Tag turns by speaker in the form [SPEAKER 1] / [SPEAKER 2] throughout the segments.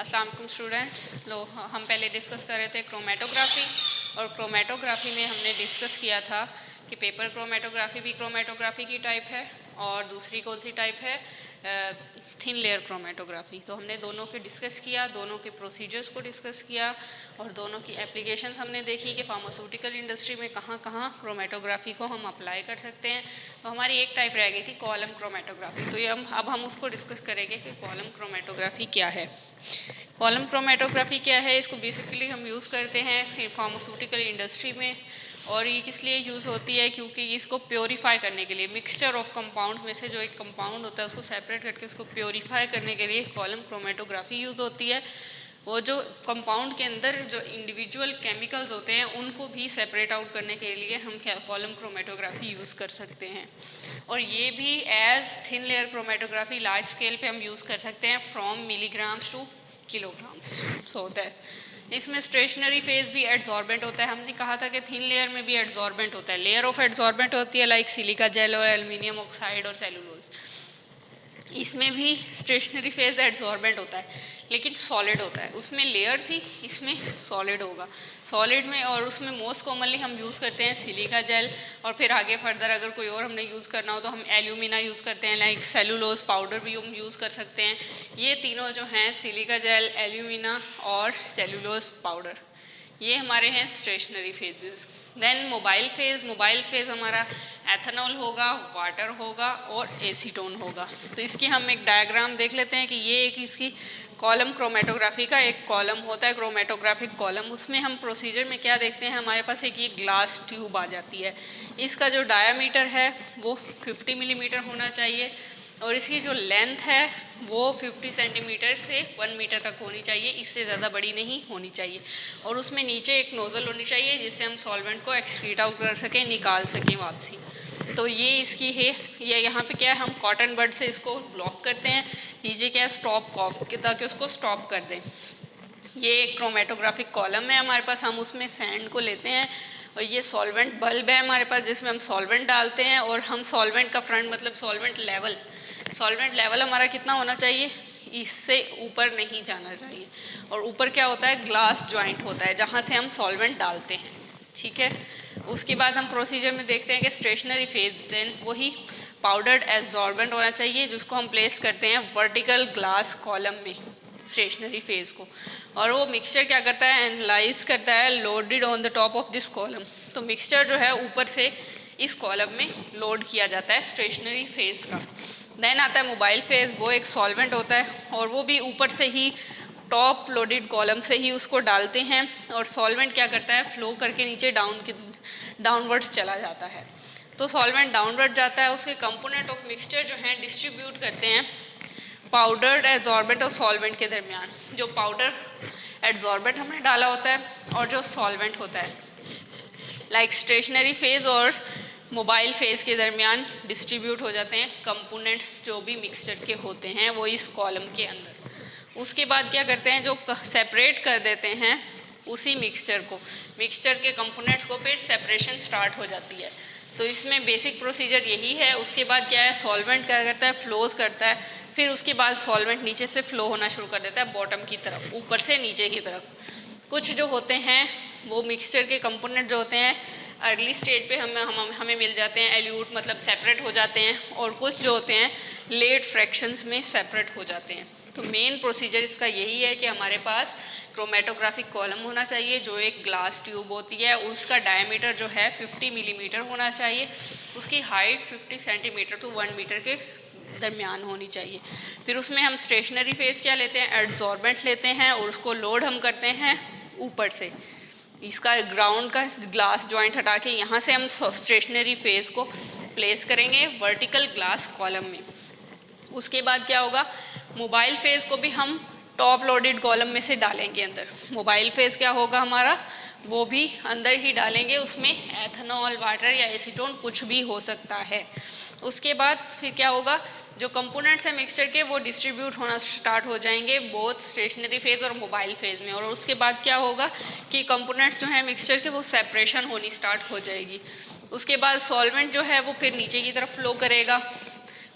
[SPEAKER 1] अस्सलाम वालेकुम स्टूडेंट्स। हम पहले डिस्कस कर रहे थे क्रोमेटोग्राफी, और क्रोमेटोग्राफी में हमने डिस्कस किया था कि पेपर क्रोमेटोग्राफी भी क्रोमेटोग्राफी की टाइप है, और दूसरी कौन सी टाइप है, थिन लेयर क्रोमेटोग्राफी। तो हमने दोनों के डिस्कस किया, दोनों के प्रोसीजर्स को डिस्कस किया, और दोनों की एप्लीकेशंस हमने देखी कि फार्मास्यूटिकल इंडस्ट्री में कहाँ कहाँ क्रोमेटोग्राफी को हम अप्लाई कर सकते हैं। तो हमारी एक टाइप रह गई थी कॉलम क्रोमेटोग्राफी। तो ये अब हम उसको डिस्कस करेंगे कि कॉलम क्रोमेटोग्राफी क्या है। कॉलम क्रोमेटोग्राफी क्या है, इसको बेसिकली हम यूज़ करते हैं फार्मास्यूटिकल इंडस्ट्री में। और ये किस लिए यूज़ होती है, क्योंकि इसको प्योरीफाई करने के लिए, मिक्सचर ऑफ कंपाउंड्स में से जो एक कंपाउंड होता है उसको सेपरेट करके उसको प्योरीफाई करने के लिए कॉलम क्रोमेटोग्राफी यूज़ होती है। वो जो कंपाउंड के अंदर जो इंडिविजुअल केमिकल्स होते हैं उनको भी सेपरेट आउट करने के लिए हम कॉलम क्रोमेटोग्राफी यूज़ कर सकते हैं। और ये भी as thin layer chromatography large scale पे हम यूज़ कर सकते हैं, from milligrams to kilograms. So that इसमें स्टेशनरी फेज भी एड्सॉर्बेंट होता है। हमने कहा था कि थिन लेयर में भी एड्सॉर्बेंट होता है, लेयर ऑफ एड्सॉर्बेंट होती है लाइक सिलिका जेल और एल्युमिनियम ऑक्साइड और सेलुलोज। इसमें भी स्टेशनरी फेज एड्सॉर्बेंट होता है, लेकिन सॉलिड होता है। उसमें लेयर थी, इसमें सॉलिड होगा। सॉलिड में और उसमें मोस्ट कॉमनली हम यूज़ करते हैं सिलिका जेल, और फिर आगे फर्दर अगर कोई और हमने यूज़ करना हो तो हम एल्यूमिना यूज़ करते हैं, लाइक सेलुलोज पाउडर भी हम यूज़ कर सकते हैं। ये तीनों जो हैं, सिलिका जेल, एल्यूमिना और सेलुलोज पाउडर, ये हमारे हैं stationary phases. Then mobile phase हमारा एथेनॉल होगा, वाटर होगा और एसीटोन होगा। तो इसकी हम एक डायग्राम देख लेते हैं कि ये एक इसकी कॉलम क्रोमेटोग्राफी का एक कॉलम होता है, क्रोमेटोग्राफिक कॉलम। उसमें हम प्रोसीजर में क्या देखते हैं, हमारे पास एक ये ग्लास ट्यूब आ जाती है। इसका जो डायामीटर है वो 50 मिलीमीटर होना चाहिए, और इसकी जो लेंथ है वो 50 सेंटीमीटर से 1 मीटर तक होनी चाहिए, इससे ज़्यादा बड़ी नहीं होनी चाहिए। और उसमें नीचे एक नोज़ल होनी चाहिए जिससे हम सॉल्वेंट को एक्सक्रीट आउट कर सकें, निकाल सकें वापसी। तो ये इसकी है। ये यहाँ पे क्या है, हम कॉटन बड से इसको ब्लॉक करते हैं। नीचे क्या है, स्टॉप कॉक, ताकि उसको स्टॉप कर दें। ये एक क्रोमेटोग्राफिक कॉलम है हमारे पास, हम उसमें सैंड को लेते हैं, और ये सॉल्वेंट बल्ब है हमारे पास जिसमें हम सॉल्वेंट डालते हैं। और हम सॉल्वेंट का फ्रंट मतलब सॉल्वेंट लेवल हमारा कितना होना चाहिए, इससे ऊपर नहीं जाना चाहिए। और ऊपर क्या होता है, ग्लास जॉइंट होता है जहाँ से हम सॉल्वेंट डालते हैं। ठीक है, उसके बाद हम प्रोसीजर में देखते हैं कि स्टेशनरी फेज, देन वही पाउडर्ड एब्जॉर्बेंट होना चाहिए जिसको हम प्लेस करते हैं वर्टिकल ग्लास कॉलम में, स्टेशनरी फेज को। और वो मिक्सचर क्या करता है, एनालाइज करता है, loaded on the top of this column. तो मिक्सचर जो है ऊपर से इस कॉलम में लोड किया जाता है स्टेशनरी फेज का। देन आता है मोबाइल फेज, वो एक सॉल्वेंट होता है, और वो भी ऊपर से ही टॉप लोडेड कॉलम से ही उसको डालते हैं। और सॉल्वेंट क्या करता है, फ्लो करके नीचे डाउनवर्ड्स चला जाता है। तो सॉल्वेंट डाउनवर्ड जाता है, उसके कंपोनेंट ऑफ मिक्सचर जो हैं डिस्ट्रीब्यूट करते हैं पाउडर्ड एड्सॉर्बेंट और सॉल्वेंट के दरमियान। जो पाउडर एड्सॉर्बेंट हमने डाला होता है और जो सॉल्वेंट होता है, लाइक स्टेशनरी फेज और मोबाइल फेज के दरमियान डिस्ट्रीब्यूट हो जाते हैं कंपोनेंट्स जो भी मिक्सचर के होते हैं वो इस कॉलम के अंदर। उसके बाद क्या करते हैं, जो सेपरेट कर देते हैं उसी मिक्सचर के कंपोनेंट्स को, फिर सेपरेशन स्टार्ट हो जाती है। तो इसमें बेसिक प्रोसीजर यही है। उसके बाद क्या है, सॉल्वेंट क्या करता है, फ्लोज करता है, फिर उसके बाद सॉल्वेंट नीचे से फ्लो होना शुरू कर देता है बॉटम की तरफ, ऊपर से नीचे की तरफ। कुछ जो होते हैं वो मिक्सचर के कंपोनेंट जो होते हैं अर्ली स्टेज पे हमें मिल जाते हैं, एल्यूट मतलब सेपरेट हो जाते हैं, और कुछ जो होते हैं लेट फ्रैक्शंस में सेपरेट हो जाते हैं। तो मेन प्रोसीजर इसका यही है कि हमारे पास क्रोमेटोग्राफिक कॉलम होना चाहिए जो एक ग्लास ट्यूब होती है, उसका डायमीटर जो है 50 मिलीमीटर होना चाहिए, उसकी हाइट 50 सेंटीमीटर टू 1 मीटर के दरमियान होनी चाहिए। फिर उसमें हम स्टेशनरी फेज क्या लेते हैं, एड्सॉर्बेंट लेते हैं, और उसको लोड हम करते हैं ऊपर से। इसका ग्राउंड का ग्लास जॉइंट हटा के यहाँ से हम स्टेशनरी फेज को प्लेस करेंगे वर्टिकल ग्लास कॉलम में। उसके बाद क्या होगा, मोबाइल फेज को भी हम टॉप लोडेड कॉलम में से डालेंगे अंदर। मोबाइल फेज क्या होगा हमारा, वो भी अंदर ही डालेंगे, उसमें एथेनॉल, वाटर या एसीटोन कुछ भी हो सकता है। उसके बाद फिर क्या होगा, जो कंपोनेंट्स हैं मिक्सचर के वो डिस्ट्रीब्यूट होना स्टार्ट हो जाएंगे बोथ स्टेशनरी फेज और मोबाइल फेज में। और उसके बाद क्या होगा कि कंपोनेंट्स जो हैं मिक्सचर के वो सेपरेशन होनी स्टार्ट हो जाएगी। उसके बाद सॉल्वेंट जो है वो फिर नीचे की तरफ फ्लो करेगा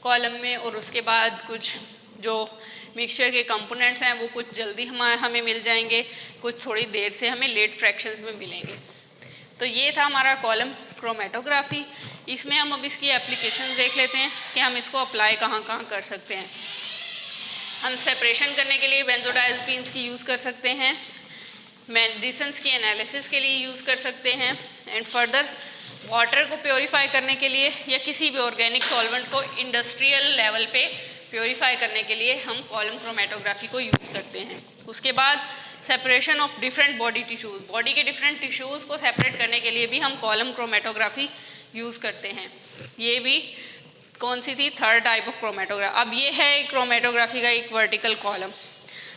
[SPEAKER 1] कॉलम में, और उसके बाद कुछ जो मिक्सचर के कंपोनेंट्स हैं वो कुछ जल्दी हमें मिल जाएंगे, कुछ थोड़ी देर से हमें लेट फ्रैक्शंस में मिलेंगे। तो ये था हमारा कॉलम क्रोमेटोग्राफी। इसमें हम अब इसकी एप्लीकेशन देख लेते हैं कि हम इसको अप्लाई कहाँ कहाँ कर सकते हैं। हम सेपरेशन करने के लिए बेंजोडाइज़ेपिन्स की यूज़ कर सकते हैं, मेडिसिन्स की एनालिसिस के लिए यूज़ कर सकते हैं, एंड फर्दर वाटर को प्योरीफाई करने के लिए या किसी भी ऑर्गेनिक सॉल्वेंट को इंडस्ट्रियल लेवल पे प्योरीफाई करने के लिए हम कॉलम क्रोमेटोग्राफी को यूज़ करते हैं। उसके बाद separation of different body tissues, body के डिफरेंट टिश्यूज़ को सेपरेट करने के लिए भी हम कॉलम क्रोमेटोग्राफी यूज़ करते हैं। ये भी कौन सी थी, थर्ड टाइप ऑफ क्रोमेटोग्राफी। अब ये है क्रोमेटोग्राफी का एक वर्टिकल कॉलम।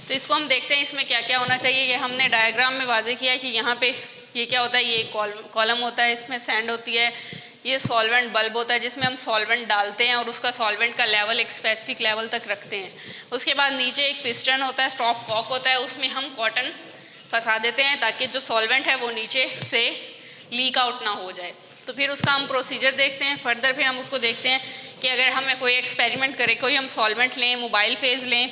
[SPEAKER 1] तो इसको हम देखते हैं इसमें क्या क्या होना चाहिए। ये हमने डायग्राम में वाजे किया है कि यहाँ पे ये क्या होता है, ये कॉलम होता है, इसमें सैंड होती है, ये सॉल्वेंट बल्ब होता है जिसमें हम सॉल्वेंट डालते हैं और उसका सॉल्वेंट का लेवल एक स्पेसिफिक लेवल तक रखते हैं। उसके बाद नीचे एक पिस्टन होता है, स्टॉप कॉक होता है, उसमें हम कॉटन फंसा देते हैं ताकि जो सॉल्वेंट है वो नीचे से लीक आउट ना हो जाए। तो फिर उसका हम प्रोसीजर देखते हैं। फर्दर फिर हम उसको देखते हैं कि अगर हमें कोई एक्सपेरिमेंट करें, कोई हम सॉल्वेंट लें, मोबाइल फेज़ लें,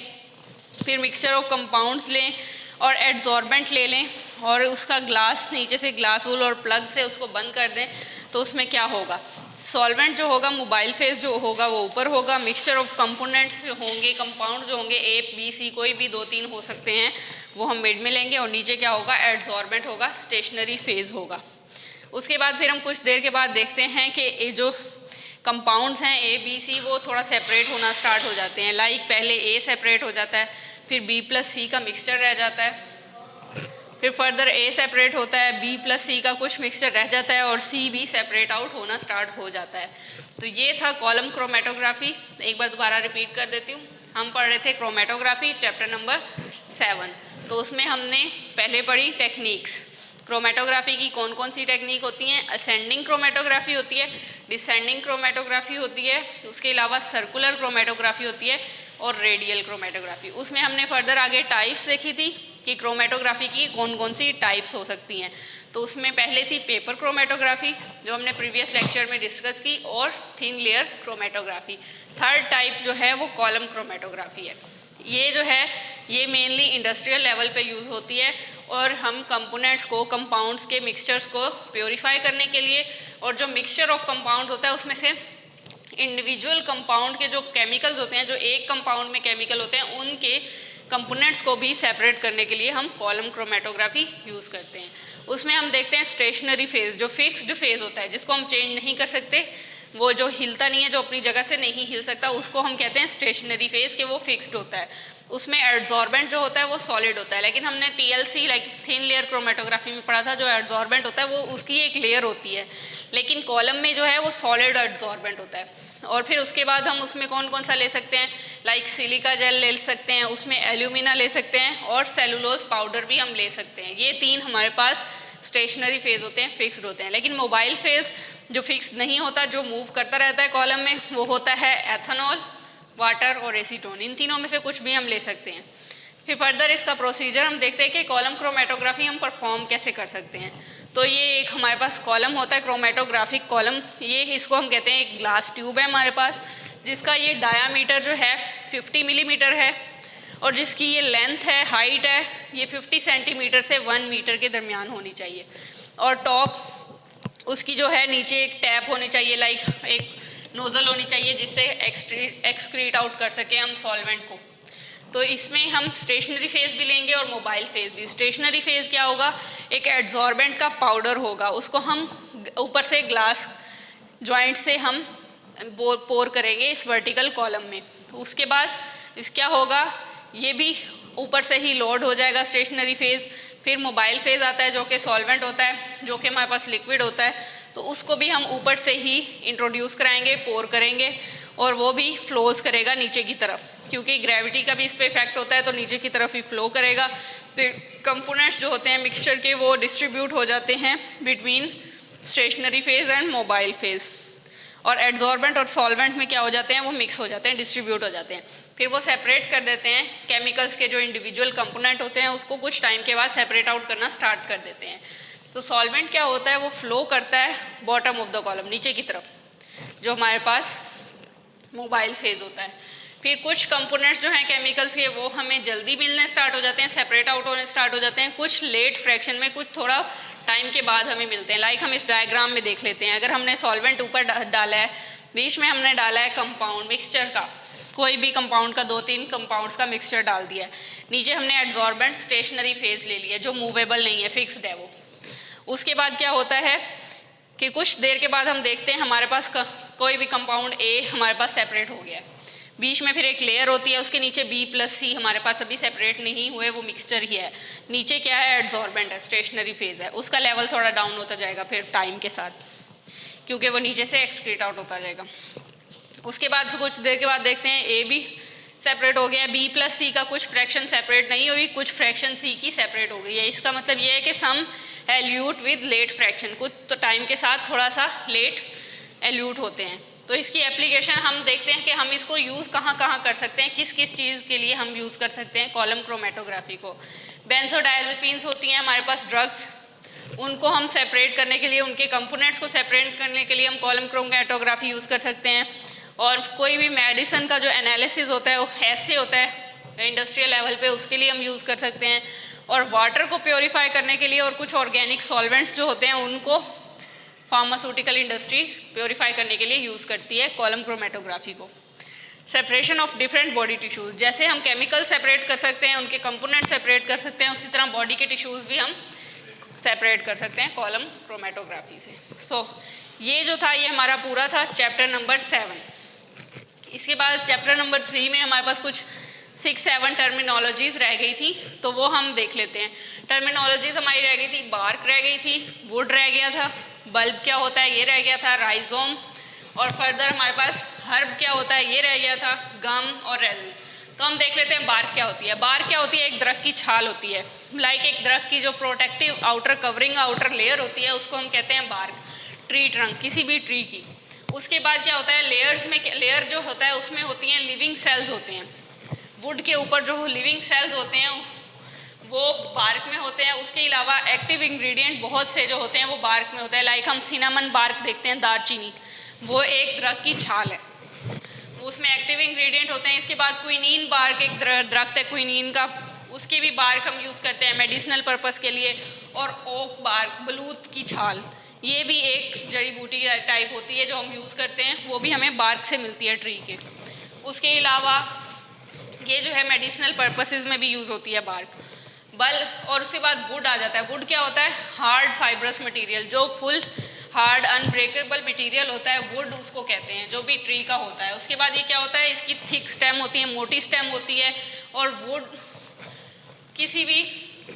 [SPEAKER 1] फिर मिक्सचर ऑफ कंपाउंड्स लें और एड्जॉर्बेंट ले लें और उसका ग्लास, नीचे से ग्लास वूल और प्लग से उसको बंद कर दें, तो उसमें क्या होगा, सॉल्वेंट जो होगा, मोबाइल फेज़ जो होगा वो ऊपर होगा, मिक्सचर ऑफ कंपोनेंट्स होंगे, कंपाउंड जो होंगे ए बी सी कोई भी 2-3 हो सकते हैं, वो हम मिड में लेंगे और नीचे क्या होगा, एड्जॉर्बेंट होगा, स्टेशनरी फेज़ होगा। उसके बाद फिर हम कुछ देर के बाद देखते हैं कि ये जो कंपाउंड्स हैं ए बी सी वो थोड़ा सेपरेट होना स्टार्ट हो जाते हैं। लाइक पहले ए सेपरेट हो जाता है, फिर बी प्लस सी का मिक्सचर रह जाता है, फिर फर्दर ए सेपरेट होता है, बी प्लस सी का कुछ मिक्सचर रह जाता है और सी भी सेपरेट आउट होना स्टार्ट हो जाता है। तो ये था कॉलम क्रोमेटोग्राफी। एक बार दोबारा रिपीट कर देती हूँ। हम पढ़ रहे थे क्रोमेटोग्राफी चैप्टर नंबर 7। तो उसमें हमने पहले पढ़ी टेक्निक्स। क्रोमेटोग्राफी की कौन कौन सी टेक्निक होती हैं। असेंडिंग क्रोमेटोग्राफी होती है, डिसेंडिंग क्रोमेटोग्राफी होती है, उसके अलावा सर्कुलर क्रोमेटोग्राफी होती है और रेडियल क्रोमेटोग्राफी। उसमें हमने फर्दर आगे टाइप्स देखी थी कि क्रोमेटोग्राफी की कौन कौन सी टाइप्स हो सकती हैं। तो उसमें पहले थी पेपर क्रोमेटोग्राफी जो हमने प्रीवियस लेक्चर में डिस्कस की, और thin layer chromatography. Third type जो है वो कॉलम क्रोमेटोग्राफी है। ये जो है ये मेनली इंडस्ट्रियल लेवल पे यूज़ होती है और हम कंपोनेंट्स को, कंपाउंड्स के मिक्सचर्स को प्योरीफाई करने के लिए, और जो मिक्सचर ऑफ कंपाउंड होता है उसमें से इंडिविजुअल कंपाउंड के जो केमिकल्स होते हैं, जो एक कंपाउंड में केमिकल होते हैं, उनके कंपोनेंट्स को भी सेपरेट करने के लिए हम कॉलम क्रोमेटोग्राफी यूज़ करते हैं। उसमें हम देखते हैं स्टेशनरी फेज़, जो फिक्स्ड फेज़ होता है जिसको हम चेंज नहीं कर सकते, वो जो हिलता नहीं है, जो अपनी जगह से नहीं हिल सकता, उसको हम कहते हैं स्टेशनरी फेज़ कि वो फिक्स्ड होता है। उसमें एड्जॉर्बेंट जो होता है वो सॉलिड होता है। लेकिन हमने TLC like thin layer chromatography में पढ़ा था, जो एड्जॉर्बेंट होता है वो उसकी एक लेयर होती है, लेकिन कॉलम में जो है वो सॉलिड एड्जॉर्बेंट होता है। और फिर उसके बाद हम उसमें कौन कौन सा ले सकते हैं, लाइक सिलिका जेल ले सकते हैं, उसमें एल्यूमिना ले सकते हैं और सेलुलोज पाउडर भी हम ले सकते हैं। ये 3 हमारे पास स्टेशनरी फेज़ होते हैं, फिक्स्ड होते हैं। लेकिन मोबाइल फेज़ जो फिक्स्ड नहीं होता, जो मूव करता रहता है कॉलम में, वो होता है एथेनॉल, वाटर और एसीटोन। इन तीनों में से कुछ भी हम ले सकते हैं। फिर फर्दर इसका प्रोसीजर हम देखते हैं कि कॉलम क्रोमेटोग्राफी हम परफॉर्म कैसे कर सकते हैं। तो ये एक हमारे पास कॉलम होता है, क्रोमेटोग्राफिक कॉलम। ये इसको हम कहते हैं एक ग्लास ट्यूब है हमारे पास, जिसका ये डायामीटर जो है 50 मिलीमीटर है और जिसकी ये लेंथ है, हाइट है, ये 50 सेंटीमीटर से 1 मीटर के दरमियान होनी चाहिए। और टॉप उसकी जो है नीचे एक टैप होनी चाहिए, लाइक एक नोज़ल होनी चाहिए जिससे एक्सक्रीट आउट कर सके हम सॉल्वेंट को। तो इसमें हम स्टेशनरी फेज़ भी लेंगे और मोबाइल फेज़ भी। स्टेशनरी फेज़ क्या होगा, एक एड्जॉर्बेंट का पाउडर होगा, उसको हम ऊपर से ग्लास जॉइंट से हम पोर करेंगे इस वर्टिकल कॉलम में। तो उसके बाद इस क्या होगा, ये भी ऊपर से ही लोड हो जाएगा स्टेशनरी फेज़। फिर मोबाइल फेज़ आता है जो कि सॉल्वेंट होता है, जो कि हमारे पास लिक्विड होता है, तो उसको भी हम ऊपर से ही इंट्रोड्यूस कराएंगे, पोर करेंगे और वो भी फ्लोज करेगा नीचे की तरफ, क्योंकि ग्रेविटी का भी इस पर इफेक्ट होता है, तो नीचे की तरफ ही फ्लो करेगा। फिर कंपोनेंट्स जो होते हैं मिक्सचर के वो डिस्ट्रीब्यूट हो जाते हैं between stationary phase and mobile phase, और एड्जॉर्बेंट और सॉल्वेंट में क्या हो जाते हैं, वो मिक्स हो जाते हैं, डिस्ट्रीब्यूट हो जाते हैं। फिर वो सेपरेट कर देते हैं, केमिकल्स के जो इंडिविजुअल कंपोनेंट होते हैं उसको कुछ टाइम के बाद सेपरेट आउट करना स्टार्ट कर देते हैं। तो सॉल्वेंट क्या होता है, वो फ्लो करता है बॉटम ऑफ द कॉलम, नीचे की तरफ, जो हमारे पास मोबाइल फेज़ होता है। फिर कुछ कंपोनेंट्स जो हैं केमिकल्स के वो हमें जल्दी मिलने स्टार्ट हो जाते हैं, सेपरेट आउट होने स्टार्ट हो जाते हैं, कुछ लेट फ्रैक्शन में, कुछ थोड़ा टाइम के बाद हमें मिलते हैं। लाइक हम इस डायग्राम में देख लेते हैं, अगर हमने सॉल्वेंट ऊपर डाला है, बीच में हमने डाला है कंपाउंड मिक्सचर का, कोई भी कंपाउंड का 2-3 कंपाउंड्स का मिक्सचर डाल दिया है, नीचे हमने एड्जॉर्बेंट स्टेशनरी फेज ले लिया जो मूवेबल नहीं है, फिक्स्ड है वो। उसके बाद क्या होता है कि कुछ देर के बाद हम देखते हैं हमारे पास कोई भी कंपाउंड ए हमारे पास सेपरेट हो गया है, बीच में फिर एक लेयर होती है, उसके नीचे B+C हमारे पास अभी सेपरेट नहीं हुए, वो मिक्सचर ही है, नीचे क्या है एड्जॉर्बेंट है, स्टेशनरी फेज है, उसका लेवल थोड़ा डाउन होता जाएगा फिर टाइम के साथ, क्योंकि वो नीचे से एक्सक्रीट आउट होता जाएगा। उसके बाद फिर कुछ देर के बाद देखते हैं ए भी सेपरेट हो गया है, B+C का कुछ फ्रैक्शन सेपरेट नहीं हुई, कुछ फ्रैक्शन C की सेपरेट हो गई है। इसका मतलब ये है कि सम एल्यूट विद लेट फ्रैक्शन, कुछ तो टाइम के साथ थोड़ा सा लेट एल्यूट होते हैं। तो इसकी एप्लीकेशन हम देखते हैं कि हम इसको यूज़ कहाँ कहाँ कर सकते हैं, किस किस चीज़ के लिए हम यूज़ कर सकते हैं कॉलम क्रोमेटोग्राफी को। बेंजोडायज़ेपिन्स होती हैं हमारे पास ड्रग्स, उनको हम सेपरेट करने के लिए, उनके कंपोनेंट्स को सेपरेट करने के लिए हम कॉलम क्रोमेटोग्राफी यूज़ कर सकते हैं। और कोई भी मेडिसिन का जो एनालिसिस होता है वो ऐसे होता है इंडस्ट्रियल लेवल पे, उसके लिए हम यूज़ कर सकते हैं। और वाटर को प्योरीफाई करने के लिए और कुछ ऑर्गेनिक सॉल्वेंट्स जो होते हैं उनको फार्मास्यूटिकल इंडस्ट्री प्योरीफाई करने के लिए यूज़ करती है कॉलम क्रोमेटोग्राफी को। Separation of different body tissues, जैसे हम केमिकल सेपरेट कर सकते हैं, उनके कंपोनेंट सेपरेट कर सकते हैं, उसी तरह बॉडी के टिश्यूज़ भी हम सेपरेट कर सकते हैं कॉलम क्रोमेटोग्राफी से। सो ये जो था ये हमारा पूरा था चैप्टर नंबर 7। इसके बाद चैप्टर नंबर 3 में हमारे पास कुछ 6-7 टर्मिनोलॉजीज़ रह गई थी, तो वो हम देख लेते हैं। टर्मिनोलॉजीज़ हमारी रह गई थी, बार्क रह गई थी, वुड रह गया था, बल्ब क्या होता है ये रह गया था, राइजोम, और फर्दर हमारे पास हर्ब क्या होता है ये रह गया था, गम और रेजिन। तो हम देख लेते हैं बार्क क्या होती है। बार्क क्या होती है, एक दरख्त की छाल होती है, लाइक एक दरख्त की जो protective outer covering outer layer होती है उसको हम कहते हैं बार्क, ट्री ट्रंक किसी भी ट्री की। उसके बाद क्या होता है, लेयर्स में लेयर जो होता है उसमें होती हैं लिविंग सेल्स होते हैं, वुड के ऊपर जो लिविंग सेल्स होते हैं वो बार्क में होते हैं। उसके अलावा एक्टिव इंग्रेडिएंट बहुत से जो होते हैं वो बार्क में होते हैं, लाइक हम सिनामन बार्क देखते हैं, दालचीनी, वो एक दरख्त की छाल है, उसमें एक्टिव इंग्रेडिएंट होते हैं। इसके बाद क्विनीन बार्क एक दरख्त है क्विनीन का, उसके भी बार्क हम यूज़ करते हैं मेडिसिनल पर्पस के लिए। और ओक बार्क, बलूत की छाल, ये भी एक जड़ी बूटी टाइप होती है जो हम यूज़ करते हैं, वो भी हमें बार्क से मिलती है ट्री के। उसके अलावा ये जो है मेडिसिनल पर्पसेस में भी यूज़ होती है बार्क, और उसके बाद वुड आ जाता है। वुड क्या होता है, हार्ड फाइब्रस मटेरियल, जो फुल हार्ड अनब्रेकेबल मटेरियल होता है, वुड उसको कहते हैं, जो भी ट्री का होता है। उसके बाद ये क्या होता है, इसकी थिक स्टेम होती है, मोटी स्टेम होती है। और वुड किसी भी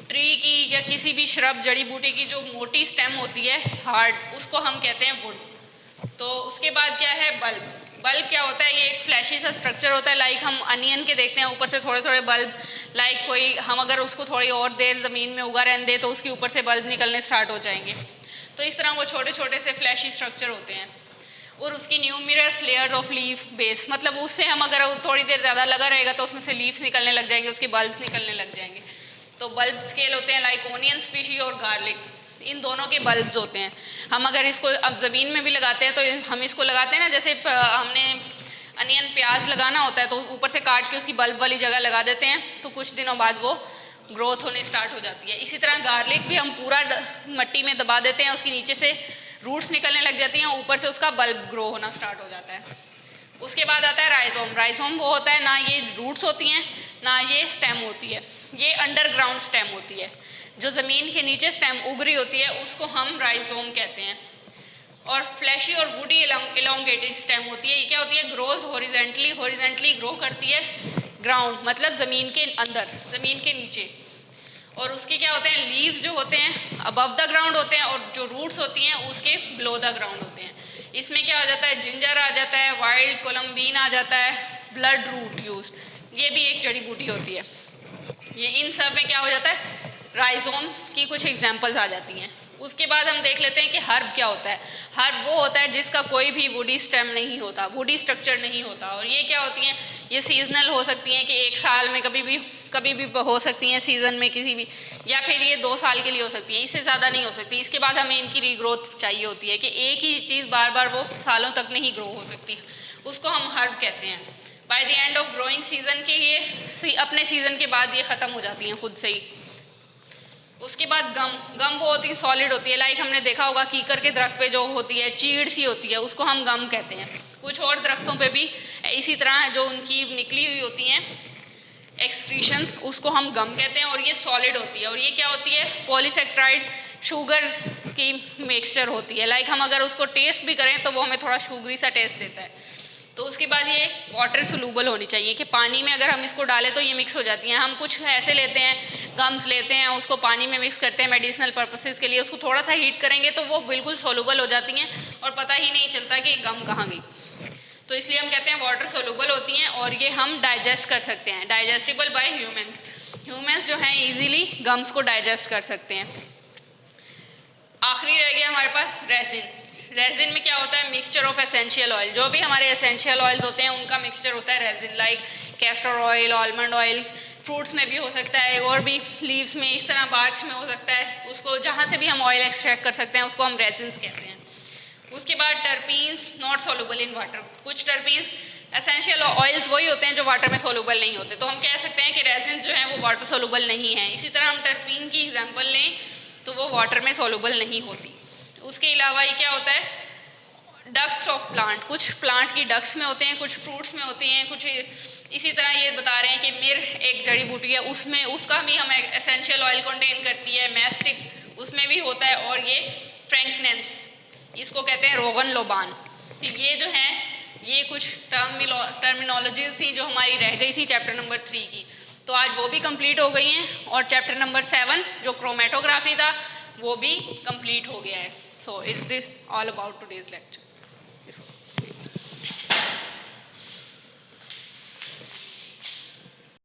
[SPEAKER 1] ट्री की या किसी भी श्रब जड़ी बूटी की जो मोटी स्टेम होती है हार्ड, उसको हम कहते हैं वुड। तो उसके बाद क्या है, बल्ब। बल्ब क्या होता है, ये एक फ्लैशी सा स्ट्रक्चर होता है, लाइक हम अनियन के देखते हैं ऊपर से थोड़े थोड़े बल्ब, लाइक कोई हम अगर उसको थोड़ी और देर ज़मीन में उगा रहने दें तो उसके ऊपर से बल्ब निकलने स्टार्ट हो जाएंगे। तो इस तरह वो छोटे छोटे से फ्लैशी स्ट्रक्चर होते हैं। और उसकी numerous layer of leaf base, मतलब उससे हम अगर थोड़ी देर ज़्यादा लगा रहेगा तो उसमें से लीव्स निकलने लग जाएंगे, उसके बल्ब निकलने लग जाएंगे। तो बल्ब स्केल होते हैं लाइक ओनियन स्पीशी और गार्लिक, इन दोनों के बल्ब्स होते हैं। हम अगर इसको अब ज़मीन में भी लगाते हैं तो हम इसको लगाते हैं ना, जैसे हमने अनियन प्याज लगाना होता है तो ऊपर से काट के उसकी बल्ब वाली जगह लगा देते हैं, तो कुछ दिनों बाद वो ग्रोथ होने स्टार्ट हो जाती है। इसी तरह गार्लिक भी हम पूरा मट्टी में दबा देते हैं, उसके नीचे से रूट्स निकलने लग जाती हैं, ऊपर से उसका बल्ब ग्रो होना स्टार्ट हो जाता है। उसके बाद आता है राइजोम। राइजोम वो होता है, ना ये रूट्स होती हैं ना ये स्टेम होती है, ये अंडरग्राउंड स्टेम होती है, जो ज़मीन के नीचे स्टेम उग रही होती है उसको हम राइजोम कहते हैं। और फ्लैशी और वुडी इलोंगेटेड स्टेम होती है, ये क्या होती है, ग्रोज हॉरिजेंटली ग्रो करती है ग्राउंड, मतलब ज़मीन के अंदर, ज़मीन के नीचे। और उसके क्या होते हैं, लीव्स जो होते हैं अबव द ग्राउंड होते हैं, और जो रूट्स होती हैं उसके बिलो द ग्राउंड होते हैं। इसमें क्या आ जाता है, जिंजर आ जाता है, वाइल्ड कोलम्बीन आ जाता है, ब्लड रूट यूज, ये भी एक जड़ी बूटी होती है। ये इन सब में क्या हो जाता है, राइजोम की कुछ एग्जांपल्स आ जाती हैं। उसके बाद हम देख लेते हैं कि हर्ब क्या होता है। हर्ब वो होता है जिसका कोई भी वुडी स्टेम नहीं होता, वुडी स्ट्रक्चर नहीं होता। और ये क्या होती हैं, ये सीजनल हो सकती हैं कि एक साल में कभी भी हो सकती हैं सीज़न में किसी भी, या फिर ये 2 साल के लिए हो सकती हैं, इससे ज़्यादा नहीं हो सकती। इसके बाद हमें इनकी रीग्रोथ चाहिए होती है कि एक ही चीज़ बार बार वो सालों तक नहीं ग्रो हो सकती, उसको हम हर्ब कहते हैं। By the end of growing season के ये अपने सीजन के बाद ये ख़त्म हो जाती हैं खुद से ही। उसके बाद गम वो होती है सॉलिड होती है, लाइक हमने देखा होगा कीकर के दरख्त पे जो होती है चीड़ सी होती है, उसको हम गम कहते हैं। कुछ और दरख्तों पे भी इसी तरह जो उनकी निकली हुई होती हैं एक्सक्रीशंस, उसको हम गम कहते हैं, और ये सॉलिड होती है। और ये क्या होती है? पॉलीसेक्राइड शुगर की मिक्सचर होती है, लाइक हम अगर उसको टेस्ट भी करें तो वो हमें थोड़ा शुगरी सा टेस्ट देता है। तो उसके बाद ये वाटर सोल्यूबल होनी चाहिए कि पानी में अगर हम इसको डालें तो ये मिक्स हो जाती हैं। हम कुछ ऐसे लेते हैं, गम्स लेते हैं, उसको पानी में मिक्स करते हैं मेडिसिनल पर्पसेस के लिए, उसको थोड़ा सा हीट करेंगे तो वो बिल्कुल सोल्यूबल हो जाती हैं और पता ही नहीं चलता कि गम कहाँ गई। तो इसलिए हम कहते हैं वाटर सोल्यूबल होती हैं, और ये हम डाइजेस्ट कर सकते हैं, डाइजेस्टिबल बाय ह्यूमंस जो हैं ईजीली गम्स को डाइजेस्ट कर सकते हैं। आखिरी रह गया हमारे पास रेजिन। रेजिन में क्या होता है? Mixture of essential oil. जो भी हमारे एसेंशियल ऑयल्स होते हैं उनका मिक्सचर होता है resin, like castor oil, almond oil, fruits में भी हो सकता है और भी लीव्स में, इस तरह बार्च में हो सकता है। उसको जहाँ से भी हम ऑयल एक्सट्रैक्ट कर सकते हैं उसको हम रेजिन्स कहते हैं। उसके बाद terpenes not soluble in water. कुछ टर्पीन्स एसेंशियल ऑयल्स वही होते हैं जो वाटर में सोल्यूबल नहीं होते, तो हम कह सकते हैं कि रेजिन जो है वो वाटर सोल्यूबल नहीं है। इसी तरह हम टर्पीन की एग्जांपल लें तो वो वाटर में सोल्यूबल नहीं होती। उसके अलावा ये क्या होता है? Ducts of plant. कुछ प्लांट की डक्ट्स में होते हैं, कुछ फ्रूट्स में होते हैं, कुछ इसी तरह ये बता रहे हैं कि मिर एक जड़ी बूटी है, उसमें उसका भी हम एसेंशियल ऑयल कंटेन करती है। मैस्टिक उसमें भी होता है, और ये फ्रैंकनेंस इसको कहते हैं रोगन लोबान। तो ये जो है ये कुछ टर्मिनोलॉजीज थी जो हमारी रह गई थी चैप्टर नंबर 3 की, तो आज वो भी कंप्लीट हो गई हैं, और चैप्टर नंबर 7 जो क्रोमेटोग्राफी था वो भी कंप्लीट हो गया है। So it is all about today's lecture.